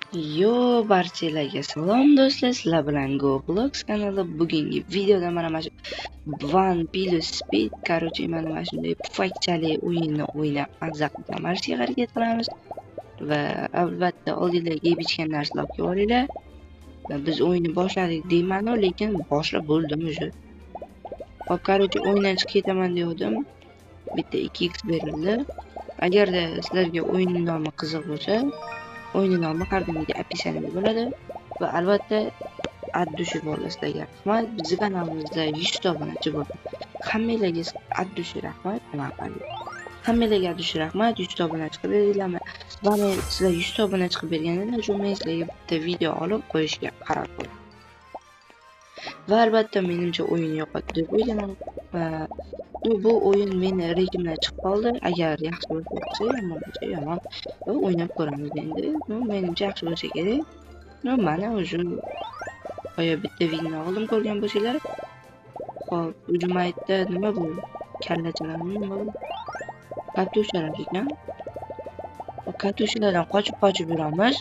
Barchalarga salom do'stlar, sizlar bilan GoBlogs kanali. Bugungi videoda mana shu One Piece Speed mana shunday pufakchali o'yinni o'ynab mazza qilishga harakat qilamiz va albatta oldinglarga yeb ichgan narsalar olib olinglar. Biz o'yinni boshladik deyman, lekin boshlab bo'ldim уже. Hop, o'yindan chiqib ketaman degandim. Bitta 2x berildi. Agarda sizlarga o'yinning nomi qiziq bo'lsa, o'yinning nomi har doimgidek описаниеda bo'ladi va albatta ad dushi bor sizlarga. Rahmat, bizning kanalimizda 100 ta obunachi bor. Hammanglarga ad dushi rahmat, hammanglarga ad dushi rahmat, 100 ta obunachi qilib beringlarmi? Va men sizlar 100 ta obunachi qilib berganimda, men sizlarga bitta video olib qo'yishga qaror qildim. Va albatta menimcha o'yin yoqadi deb o'ylayman. Bu o'yin meni rejimdan chiqib qoldi. Agar yaxshi bo'lsa, yomon bo'lsa yomon. O'ynab ko'ramiz endi. Menimcha yaxshi bo'lsa kerak. Mana o'sha boya bitta videoni oldim ko'rgan bo'lsanglar. Hop, Ujumaytda nima bu? Kallachalarni nima bu? Katushalar ekan. Katushalardan qochib yuramiz.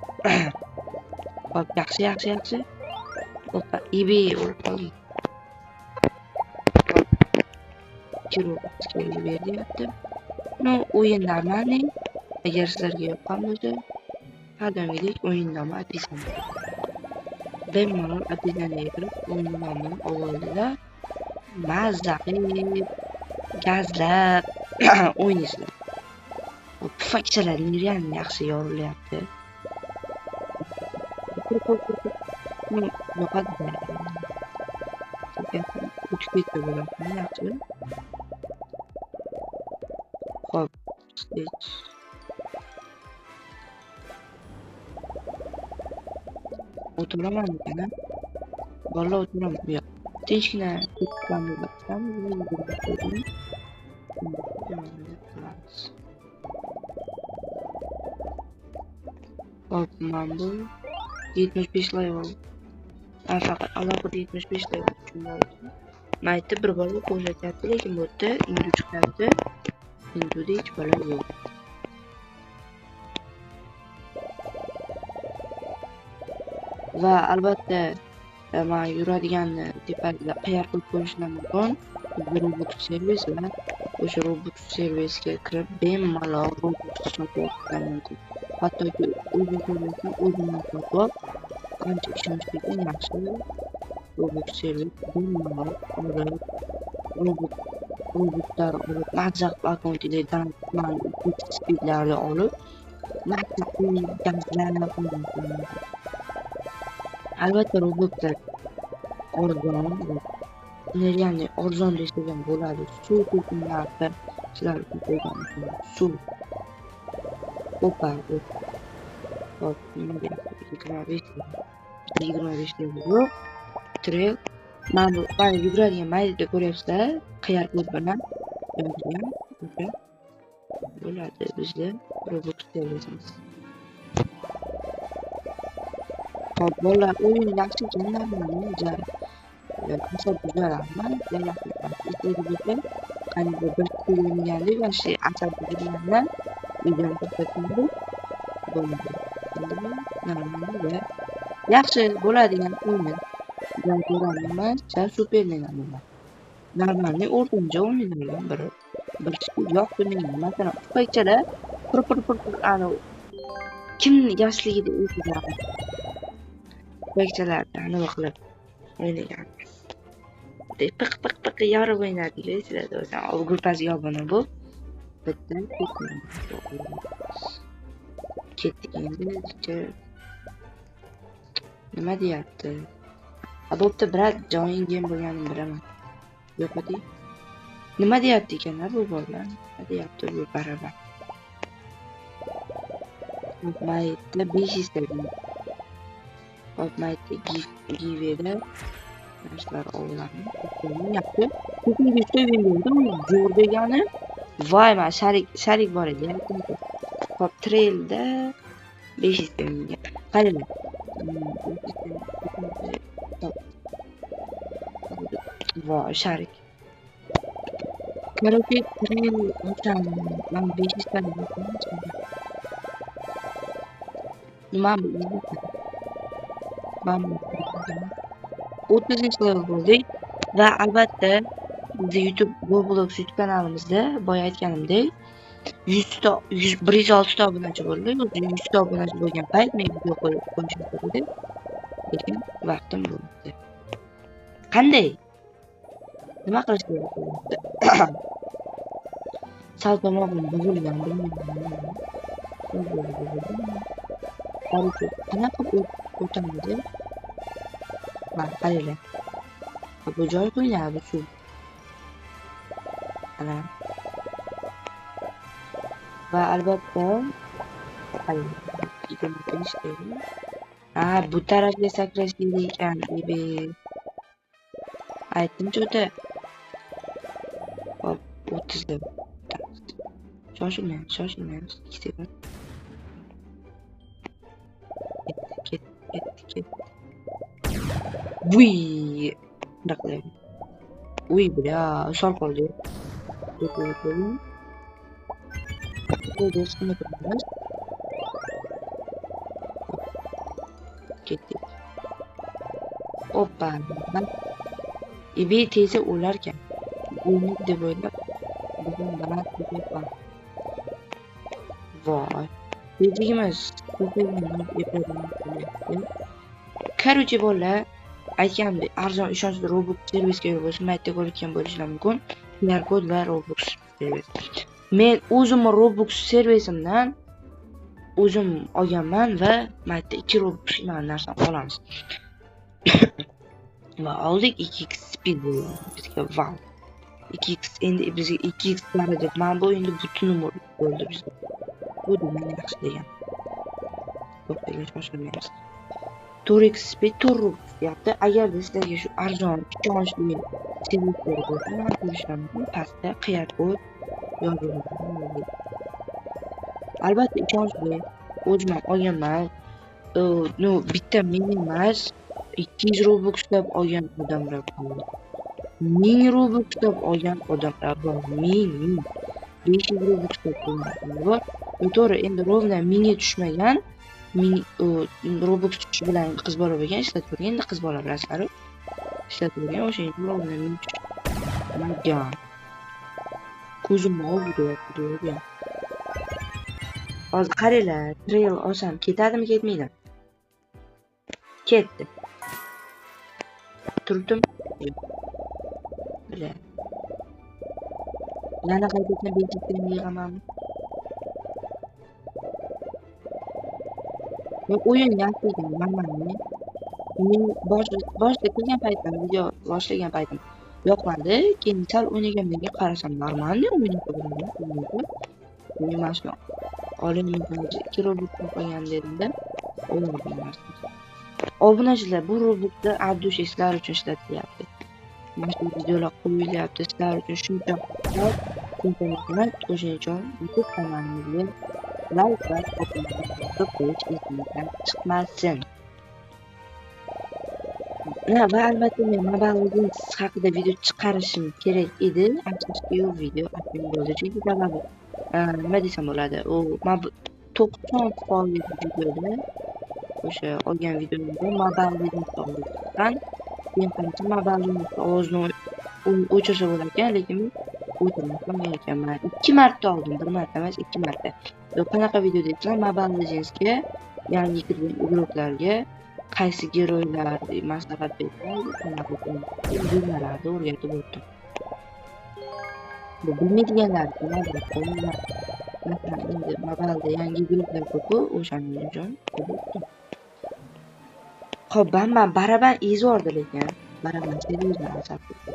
Hop, yaxshi. Hop, eBay olib qoling. Kirib beryapti. O'yin normalniy. Agar sizlarga yoqqan bo'lsa, har doimgidek o'yin nomi описаниеda. Bemalol описаниеga kirib o'yin nomini olinglar. Mazza qilib, gazlab o'ynaysizlar. Pufakchalarning ham yaxshi yorilyapti. Yoqadi. Uch ketdi bo'ladi, yaxshi. Hop, o'tiraman ekan. Bolalar o'tiraman. Yo'q. Tinchgina hop, mana bu 75 level. Faqat alohida 75 level uchun bo'ldi. Maytda bir bola qo'shatyapti, lekin bu yerda indu chiqyapti. Induda hech bola yo'q. Va albatta men yuradigan tepada qayerga qilib qo'yishim mumkin. Robot servis bilan o'sha robot servisga kirib bemalol robot sotishim mumkin. Hattoki o'zimni sotib qancha ishonchli yaxshi robot servis bemalol robotlar olib majaq akkauntidan speedlarni olib albatta robotlar arzon, ya'ni arzon desak bo'ladi. Suv to'pinlarda sizlar uchun qo'ygan suv ko'paydi. Hop, nima deyapti? 25 euro. Trail. Mana yuguradigan maydada ko'ryapsizlar, qayerga bilan yozgan. Bo'ladi bizda robot servisimiz. Hop, bolalar o'yin yaxshi ekanlarmi? Jar. Asab buzaraman. Qani bir filmganda yoshi asab buzarlardan videoni ko'rsatdim. Bo'ldi. Normalda yaxshi bo'ladigan o'yin. Ko'raman, super o'ynaganman. Normalniy o'rtamcha o'ynagan bir yoqdi menga. Masalan, pufakchalar kimni yoshligida o'ynagan. Pufakchalardan nima qilib o'ynagan. Piq yorib o'ynadilar sizlar o'zan. Gruppasiga obuna bo'l. Bitta ketdik endi. Nima deyapti? Bo'pti, brat, join game bo'lganini bilaman. Yo'qdi. Nima deyapti ekanlar bu bolalar? Nima deyapti bu barabar? Maytda 500 ta. Hop, maytda give'da narsalar olarmi? Yapti. Ko'pincha sevim bo'ldi. Zo'r degani. Voy, men sharik bor edi. Hop, trailda 500 ta. Qaranglar. Voy, sharik. Короче, trail o'shan men 500 ta nima bu? Ben 30 level bo'ldik va albatta bizni YouTube Roblox YouTube kanalimizda boya aytganimdek 100 ta 106 ta obunachi bo'ldi. 100 ta obunachi bo'lgan payt men video qo'yishim kerak edi. Lekin vaqtim bo'lmadi. Qanday? Nima qilish kerak? Sal tomog'im buzilgan, bilmayman. Qanaqa o'tamadi? Mana qaranglar. Bu joy qo'yiladi shu. Ana. Va albatta bu tarafga sakrash kerak ekan. Aytdim-chi o'ta. Hop, 30 deb. Shoshilmaymiz. Ket. Vuy! Daqlar. Uy, bля, sol qoldi. Ketdik. Oppa. Ibi tezi o'larkan. Uyni deb o'ylab, bugun baland deb voy. Tezligimiz. Короче, bolalar, aytganimdek, arzon ishonchli Roblox servisga bo'lsa, maytda ko'rayotgan bo'lishlar mumkin. QR kod va Roblox servis. Men o'zim Roblox servisimdan o'zim olganman va maytda 2 Roblox narsani olamiz. Va oldik 2x speed bizga wow. 2x endi bizga 2x darajat. Men bu endi butun umr bo'ldi bizga. Bu degan yaxshi degan. To'xtaga shoshilmaymiz. 4x speed 4 yaptı. Agar sizlarga shu arzon ishonchli servislar bo'lsa, mana ko'rishlar mumkin. Pastda QR kod yozilgan. Albatta ishonchli. O'zim olganman. No, bitta men emas, 200 Robuxlab olgan odamlar bor. 1000 Robuxlab olgan odamlar bor. 1000 500 Robuxlab olgan bor. To'g'ri, endi rovna 1000 ga tushmagan. Roblox tushishi bilan qiz bola bo'lgan, ishlatib ko'rgan. Endi qiz bola bilasizlar. Ishlatib ko'rgan, o'sha rovna 1000 tushgan. Ko'zim og'riyapti. Hozir qaranglar, trail olsam ketadimi, ketmaydimi? Ketdi. Turdim. Bila. Yana qaytadan bejikdan yig'amanmi? O'yin yaxshi ekan, manmanmi? Men boshida kelgan paytim, video boshlagan paytim yoqmadi. Keyin sal o'ynagandan keyin qarasam normalni o'ynab o'ynadim. Men mashina olayman, 2 Robux qo'ygan dedimda, o'ynadim narsa. Obunachilar, bu Robloxda addush sizlar uchun ishlatilyapti. Mana shu videolar qo'yilyapti sizlar uchun shuncha internet o'shaning uchun YouTube kanalimizga like va obuna qo'yish esingizdan chiqmasin. Va albatta men Mobile Legends haqida video chiqarishim kerak edi. Afsuski u video atming bo'ldi. Chunki sababi nima desam bo'ladi? U 90% videoda o'sha olgan videomda Mobile Legends olgan. Men qancha Mobile Legends ovozni o'chirsa bo'lar ekan, lekin o'chirmasam ekanman. 2 marta oldim, 1 marta emas, 2 marta. Qanaqa video deysiz? Mobile Legendsga yangi kirgan igroklarga qaysi geroylar maslahat beradi, qanaqa videolarni o'rgatib o'tdim. Bu bilmaydiganlar nima biladi? Masalan, endi mobilda yangi igroklar ko'p, o'shaning uchun o'tdim. Xo'p, man baraban izordi lekin. Baraban servisni asab ketdi.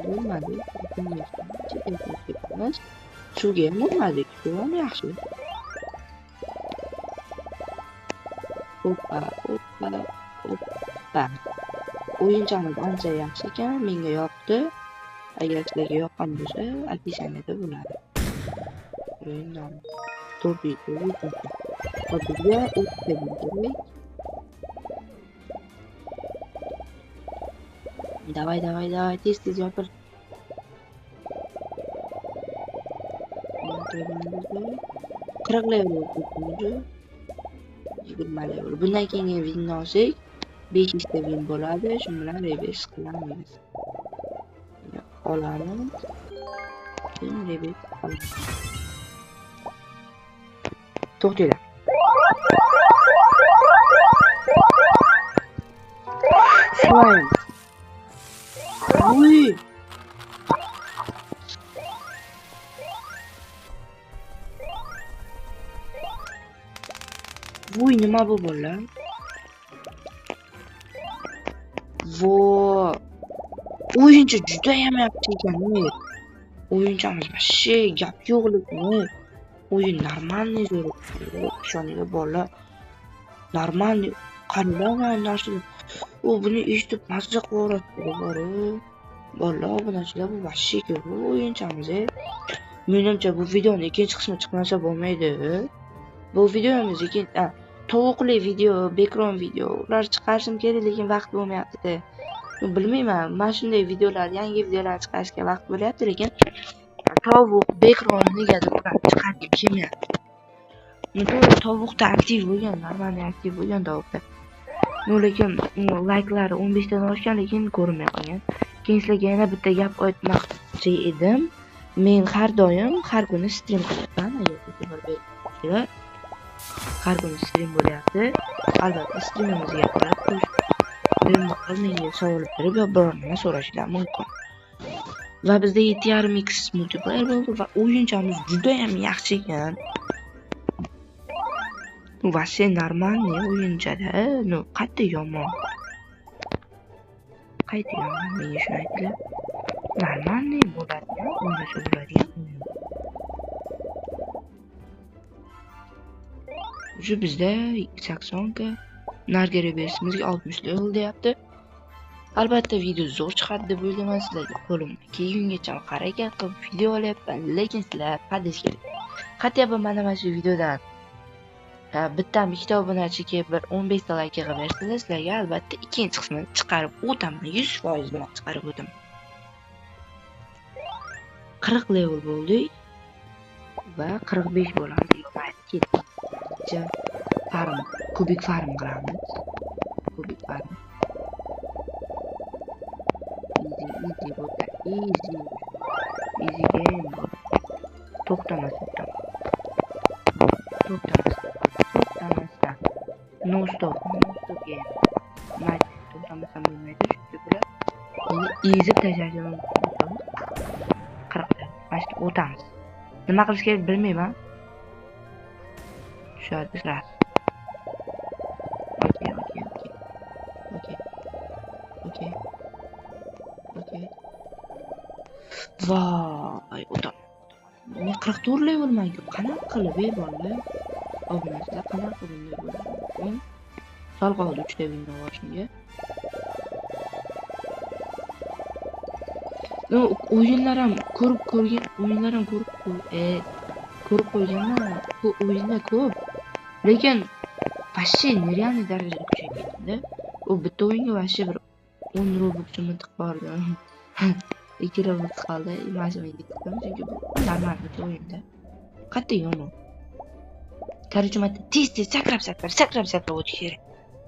Bo'lmadi. Suvga ham bo'lmadik. Bu ham yaxshi. Oppa. O'yinchamiz ancha yaxshi ekan, menga yoqdi. Agar sizlarga yoqqan bo'lsa, описаниеda bo'ladi. O'yin nomi. 400. Hozirga o'tib kerak. Давай, tez yopil. 40 level bo'ldi. 20 level. Bundan keyingi winni olsak 5 ta win bo'ladi. Shu bilan rebase qilamiz. Olamiz. Keyin rebase qilamiz. To'xtanglar. Slime. Uy. Voy, nima bu bola? Vo. O'yinchi juda ham yaxshi ekan. O'yinchamiz вообще gap yo'qligini. O'yin normalniy zo'r. Shoniga bola. Normalniy qanday narsa. U buni eshitib mazza qilaveradi. Bola, obunachilar bu вообще ko'p o'yinchamiz. Menimcha bu videoning ikkinchi qismi chiqmasa bo'lmaydi. Bu videomiz tovuqli video, background video ular chiqarishim kerak, lekin vaqt bo'lmayapti. Bilmayman, mana shunday videolar, yangi videolar chiqarishga vaqt bo'lyapti, lekin tovuq background negadir ular chiqarib kelmayapti. Tovuqda aktiv bo'lgan, normalniy aktiv bo'lgan tovuqda. Lekin like'lari 15 dan oshgan, lekin ko'rinmay qolgan. Keyin sizlarga yana bitta gap aytmoqchi edim. Men har doim har kuni stream qilyapman. Har kuni stream bo'lyapti. Albatta streamimizga qarab menga savol berib yo biror nima so'rashinglar mumkin. Va bizda 7.5x multiplayer bo'ldi va o'yinchamiz juda ham yaxshi ekan. Va sen normalniy o'yinchada, qayta yomon. Qayta yomon menga shuni aytdilar. Normalniy bo'ladi, o'ynasa bo'ladigan. Shu bizda 80 ga narga reversimizga 60 level deyapti. Albatta video zo'r chiqadi deb o'ylayman. Sizlarga qo'limdan kelguncha harakat qilib video olyapman, lekin sizlar qadesga qatyapman mana shu videodan. Bitta ikkita obunachiga bir 15 ta like qilib bersangiz, sizlarga albatta ikkinchi qismini chiqarib o'taman, 100% bilan chiqarib o'taman. 40 level bo'ldik va 45 bo'lamiz. Farm, kubik farm qilamiz. Kubik farm. Easy bo'ldi. Easy game. To'xtamasdan. No stop game. Mayli, to'xtamasam bo'lmaydi. Chunki bular meni ezib tashlashim mumkin. 40 ta. Mana o'tamiz. Nima qilish kerak bilmayman. Tushadi sizlar. Okay. Voy, o'tam. Men 44 levelman-ku. Qanaqa qilib bolalar? Obunachilar qanaqa qilib bo'ladi? Sal qoldi 3 ta winni olishimga. O'yinlar ham ko'rib qo'yganman. Bu o'yinda ko'p. Lekin вообще нереальный darajada kuchayib ketdi. U bitta o'yinga вообще bir 10 robotchimni tiqib bordim. 2 robot qoldi. Imajinaga tiqdim, chunki bu normal bir o'yinda. Qattiq yomon. Короче, tez sakrab o'tish kerak.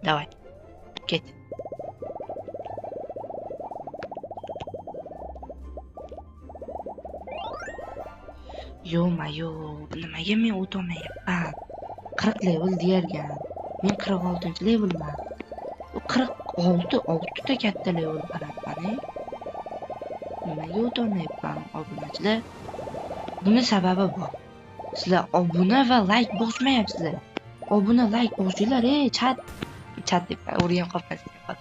Давай. Ket. Yo-mayo, nimaga men o'tolmayapman? 40 level deyargan. Men 46 levelman. 6 ta katta level qarabman. Nimaga o'tolmayapman obunachilar? Buni sababi bor. Sizlar obuna va like bosmayapsizlar. Obuna, like bosinglar, chat deb o'rgan qolmasinglar.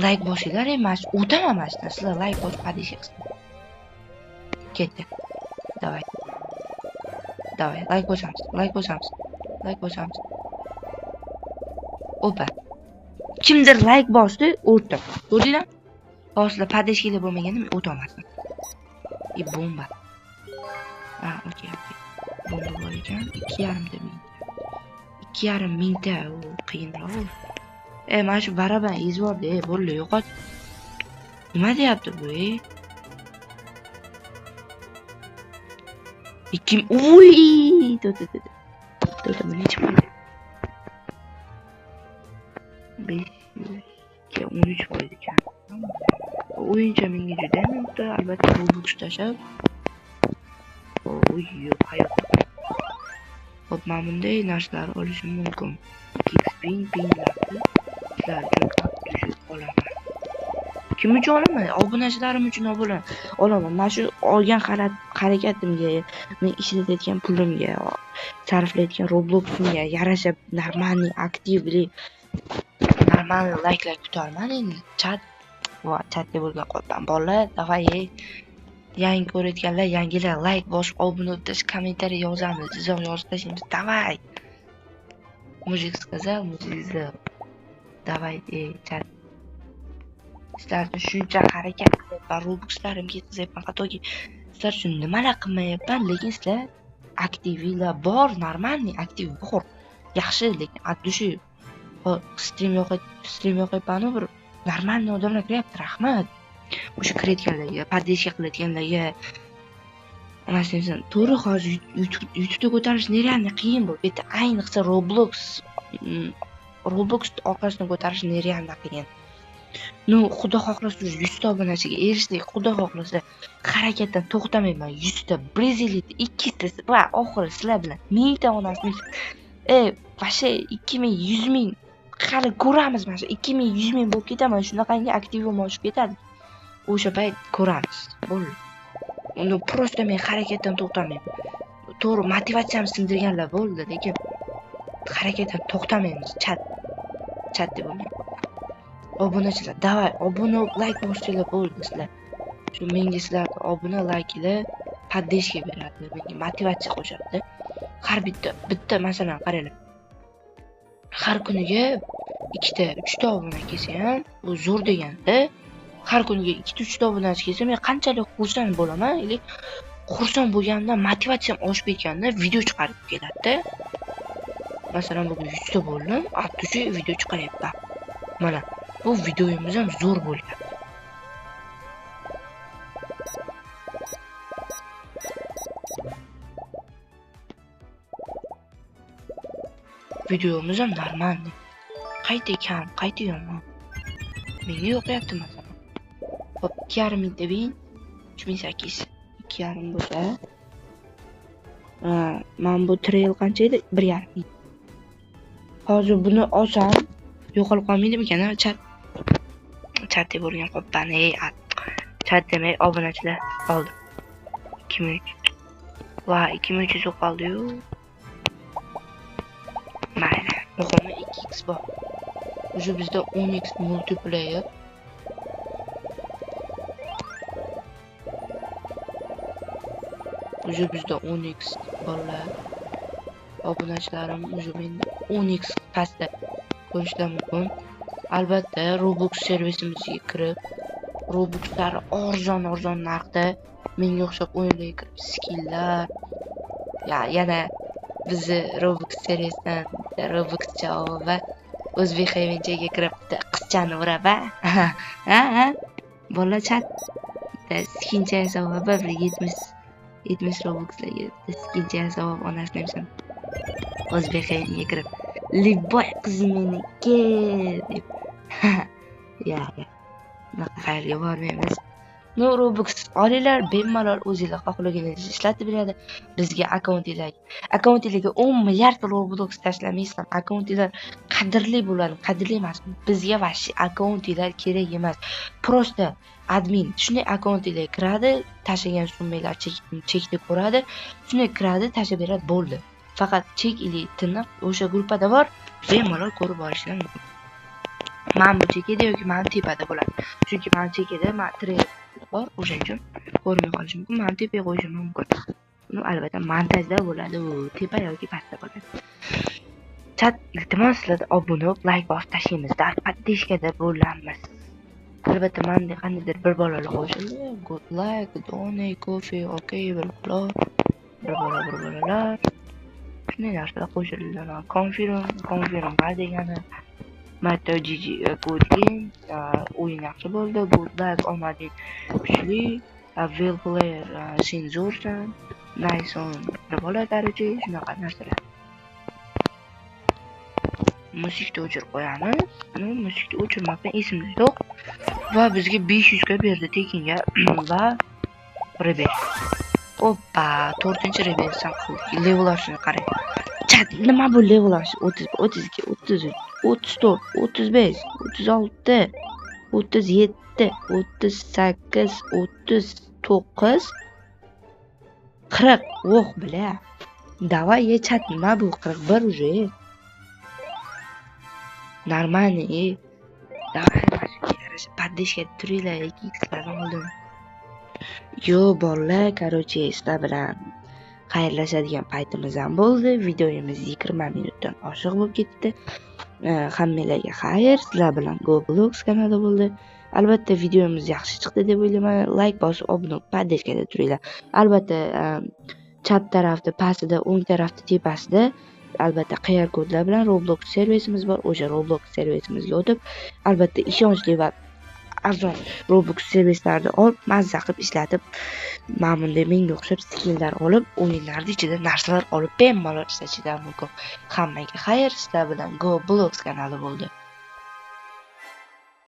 Like bosinglar, mana shu o'taman mana shundan. Sizlar like bosmadingiz. Ketdi. Давай, like bosamiz. Opa. Kimdir like bosdi, o'tdim. Ko'rdinglar? Hozirda padeshkilar bo'lmaganda men o'ta olmasdim. Bomba. Okey. Bomba bor ekan. 2,5 mingta. U qiyinroq. Mana shu baraban ezvordi, bo'ldi, yo'qot. Nima deyapti bu? Uy, To'g'ri, necha pul? 513 ekan. O'yincha menga juda ham yoqdi. Albatta Robux tashab. Yo'q, hayot. Xo'p, men bunday narsalar olishim mumkin. Pinglarni sizlar uchun tushib qolaman. Kim uchun olaman? Obunachilarim uchun olaman. Mana shu olgan harakatimga, men ishlatayotgan pulimga, sarflayotgan Robloximga yarasha normalniy, aktivli, normalniy layklar kutaman endi. Chatga bo'lgan qolgan bolalar, davay. Yangi ko'rayotganlar, yangilar like bosib, obuna o'tish, kommentariy yozamiz, izoh yozib tashlaymiz. Davay. Mujik сказал, Davay, chat. Sizlarni shuncha harakat qilyapman, Robuxlarim ketkazyapman, hattoki sizlar uchun nimalar qilmayapman, lekin sizlar aktivlar bor, normalniy aktiv bor. Yaxshi, lekin addushi stream yoqayapman, bir normalniy odamlar kiryapti, rahmat. O'sha kirayotganlarga, podдержка qilayotganlarga. Masalan, to'g'ri hozir YouTube'da ko'tarish nerealniy qiyin bu. Bitta ayniqsa Roblox orqasidan ko'tarish nerealniy qiyin. No, xudo xohlasa 100 ta obunachiga erishdik, xudo xohlasa harakatdan to'xtamayman. 100 ta, Braziliyada 2 ta va oxiri sizlar bilan 1000 ta onasini. Vashe 2000, 100 ming hali ko'ramiz mana shu 2000, 100 ming bo'lib ketaman. Shunaqangi aktivim oshib ketadi. O'sha payt ko'ramiz. Bo'ldi. Uni просто men harakatdan to'xtamayman. To'g'ri, motivatsiyamni sindirganlar bo'ldi, lekin harakatdan to'xtamaymiz. Chat deb o'ylayman. Obunachilar, davay, obuna, like bosinglar bo'ldi sizlar. Shu menga sizlarning obuna, like'lar podдержка beradi, menga motivatsiya qo'shadi. Har bitta masalan qaranglar. Har kuniga 2 ta, 3 ta obuna kelsa ham, bu zo'r deganda. Har kuniga 2-3 ta obunachi kelsa, men qanchalik xursand bo'laman, xursand bo'lganimdan motivatsiyam oshib ketganda video chiqarib keladi-da. Masalan, bugun 100 ta bo'ldim, attuchi video chiqaryapti. Mana bu videoyimiz ham zo'r bo'lyapti. Videomiz ham normalniy. Qayta kam, qayta yomon. Menga yoqyapti masalan. Hop, 2,5 ming debing 3008. 2,5 bo'lsa, men bu trail qancha edi? 1,5 ming. Hozir buni olsam yo'qolib qolmaydimikan? Chat deb bo'lgan qopdan, chat demay obunachilar oldi. 2300. Va 2300 yo'qoldi-yu. Mayli, muhimi 2x bor. O'sha bizda 10x multiplayer. O'sha bizda 10x bolalar. Obunachilarim o'sha menda 10x pastda ko'rishlar mumkin. Albatta, Robux servisimizga kirib, Robuxlar arzon narxda menga o'xshab o'yinlarga kirib, skilllar, yana bizni Robux servisidan Robux javob va o'zbek hayvonchaga kirib qizchani urab, bola chat skincha yasab bir 70 Robuxlarga skincha yasab onasini ham o'zbek hayvonga kirib Liboy qizim meniki deb. Bunaqa xayrga bormaymiz. No, Robux olinglar, bemalol o'zingizlar xohlaganingizni ishlatib beradi. Bizga akkauntinglarga 10 milliard Robux tashlamaysizlar. Akkauntinglar qadrli bo'ladi, qadrli emas. Bizga vashi akkauntinglar kerak emas. Prosta admin shunday akkauntinglarga kiradi, tashlagan summalar chekni ko'radi, shunday kiradi, tashlab beradi, bo'ldi. Faqat chek ili tiniq o'sha gruppada bor, bemalol ko'rib olishlar mumkin. Men bu chekida yoki men tepada bo'ladi. Chunki men chekida treyler bor, o'sha uchun ko'rmay qolishim mumkin. Men tepaga qo'yishim mumkin. Buni albatta montajda bo'ladi, u tepa yoki pastda bo'ladi. Chat, iltimos sizlardan obuna bo'lib, like bosib tashlaymiz-da, podдержкада bo'lamiz. Albatta menda qandaydir bir bolalar qo'shildi. Good like, donate, coffee, okay, bir bolalar. Shunday narsalar qo'shildi. Confirm bar degani. Matto GG good game. O'yin yaxshi bo'ldi. Good luck, omading kuchli. Well player sen zo'rsan. Nice on. Bir bola daraja shunaqa narsalar. musikni o'chirib qo'yamiz. Musikni o'chirmabman, esimda yo'q. Va bizga 500 ga berdi tekinga va rebel. Oppa, 4-rebelsan qildik. Level oshishini qarang. Chat, nima bu level oshish? 30, 32, 33, 34, 35, 36, 37, 38, 39, 40. Voh, bля. Давай, chat, nima bu 41 уже. Нормально. Давай, поддержка turinglar, 2xlardan oldim. Yo, bolalar, короче, sizlar bilan xayrlashadigan paytimiz ham bo'ldi. Videomiz 20 minutdan oshiq bo'lib ketdi. Hammalarga xayr. Sizlar bilan GoBlogs kanali bo'ldi. Albatta videomiz yaxshi chiqdi deb o'ylayman. Like bosib, obuna, podeskada turinglar. Albatta chap tarafda, pastida, o'ng tarafda, tepasida albatta QR kodlar bilan Roblox servisimiz bor. O'sha Roblox servisimizga o'tib, albatta ishonchli va arzon Roblox servislarni olib, mazza qilib ishlatib, mana bunday menga o'xshab skilllar olib, o'yinlarning ichida narsalar olib bemalol ishlatishlar mumkin. Hammaga xayr, sizlar bilan GoBlogs kanali bo'ldi.